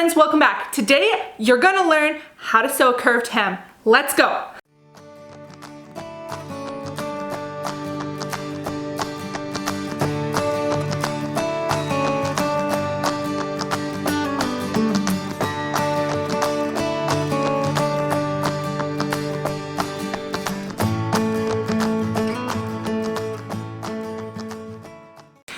friends, welcome back. Today you're gonna learn how to sew a curved hem. Let's go.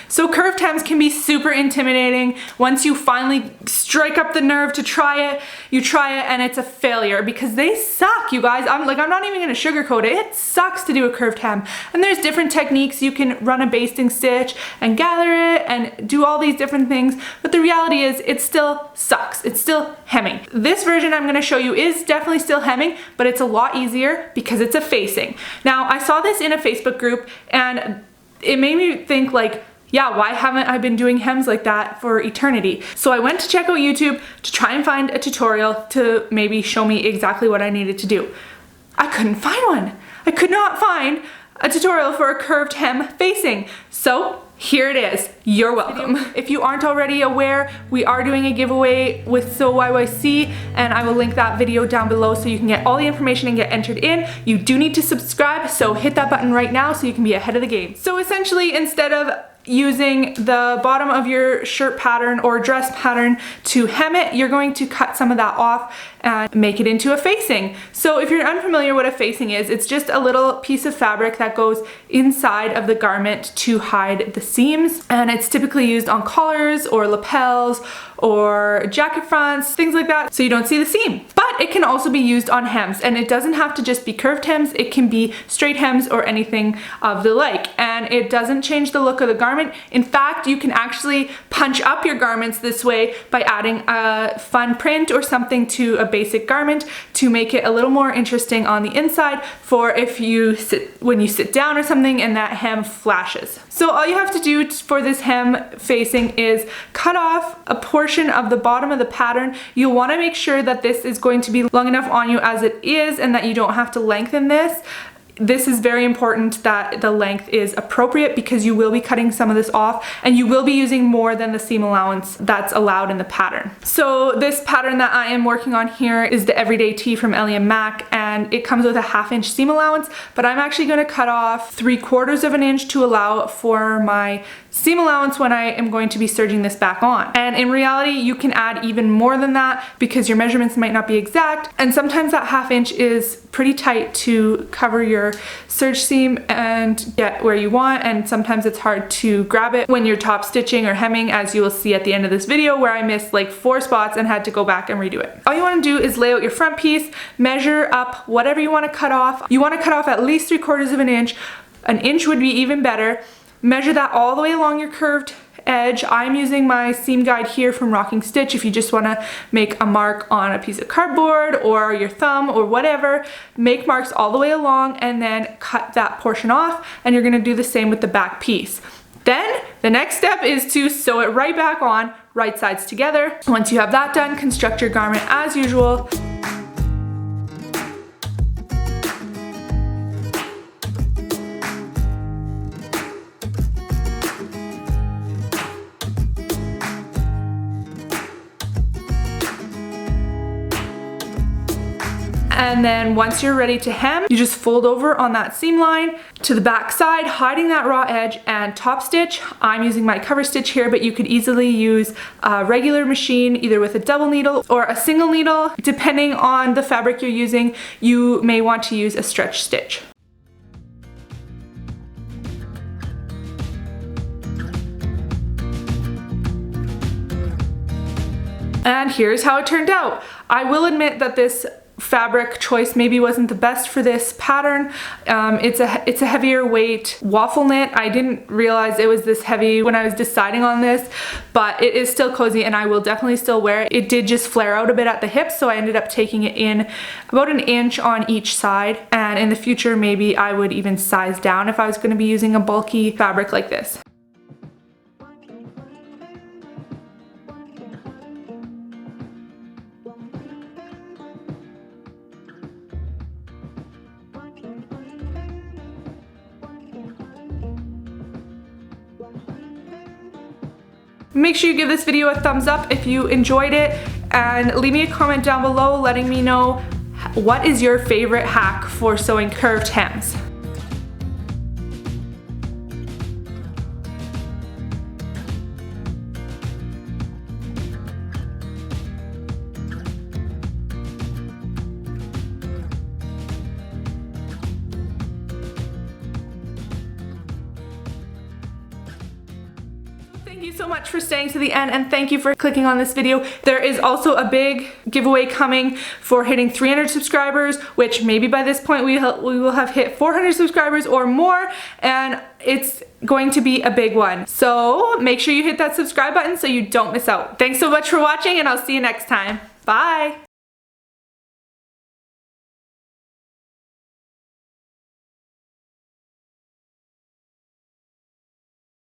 So curved hems can be super intimidating. Once you finally strike up the nerve to try it, you try it and it's a failure because they suck, you guys. I'm not even gonna sugarcoat it. It sucks to do a curved hem. And there's different techniques. You can run a basting stitch and gather it and do all these different things. But the reality is it still sucks. It's still hemming. This version I'm gonna show you is definitely still hemming, but it's a lot easier because it's a facing. Now, I saw this in a Facebook group and it made me think like, yeah, why haven't I been doing hems like that for eternity? So I went to check out YouTube to try and find a tutorial to maybe show me exactly what I needed to do. I couldn't find one. I could not find a tutorial for a curved hem facing. So here it is. You're welcome. If you aren't already aware, we are doing a giveaway with sewyyc, and I will link that video down below so you can get all the information and get entered in. You do need to subscribe, so hit that button right now so you can be ahead of the game. So essentially, instead of using the bottom of your shirt pattern or dress pattern to hem it, you're going to cut some of that off and make it into a facing. So if you're unfamiliar what a facing is, it's just a little piece of fabric that goes inside of the garment to hide the seams, and it's typically used on collars or lapels or jacket fronts, things like that, so you don't see the seam. But it can also be used on hems, and it doesn't have to just be curved hems, it can be straight hems or anything of the like, and it doesn't change the look of the garment. In fact, you can actually punch up your garments this way by adding a fun print or something to a basic garment to make it a little more interesting on the inside for if you when you sit down or something and that hem flashes. So all you have to do for this hem facing is cut off a portion of the bottom of the pattern. You'll want to make sure that this is going to be long enough on you as it is and that you don't have to lengthen this. This is very important that the length is appropriate because you will be cutting some of this off and you will be using more than the seam allowance that's allowed in the pattern. So this pattern that I am working on here is the Everyday Tee from Ellie & Mac, and it comes with a 1/2 inch seam allowance, but I'm actually going to cut off 3/4 of an inch to allow for my seam allowance when I am going to be serging this back on. And in reality, you can add even more than that because your measurements might not be exact, and sometimes that 1/2 inch is pretty tight to cover your serge seam and get where you want, and sometimes it's hard to grab it when you're top stitching or hemming, as you will see at the end of this video where I missed like 4 spots and had to go back and redo it. All you want to do is lay out your front piece, measure up whatever you want to cut off. You want to cut off at least 3/4 of an inch. An inch would be even better. Measure that all the way along your curved edge. I'm using my seam guide here from Rocking Stitch. If you just want to make a mark on a piece of cardboard or your thumb or whatever, make marks all the way along and then cut that portion off, and you're going to do the same with the back piece. Then the next step is to sew it right back on, right sides together. Once you have that done, construct your garment as usual. And then once you're ready to hem, you just fold over on that seam line to the back side, hiding that raw edge, and top stitch. I'm using my cover stitch here, but you could easily use a regular machine, either with a double needle or a single needle. Depending on the fabric you're using, you may want to use a stretch stitch. And here's how it turned out. I will admit that this fabric choice maybe wasn't the best for this pattern. It's a heavier weight waffle knit. I didn't realize it was this heavy when I was deciding on this, but it is still cozy and I will definitely still wear it. It did just flare out a bit at the hips, so I ended up taking it in about 1 inch on each side, and in the future maybe I would even size down if I was going to be using a bulky fabric like this. Make sure you give this video a thumbs up if you enjoyed it, and leave me a comment down below letting me know what is your favorite hack for sewing curved hems. Thank you so much for staying to the end, and thank you for clicking on this video. There is also a big giveaway coming for hitting 300 subscribers, which maybe by this point we will have hit 400 subscribers or more, and it's going to be a big one. So make sure you hit that subscribe button so you don't miss out. Thanks so much for watching, and I'll see you next time. Bye!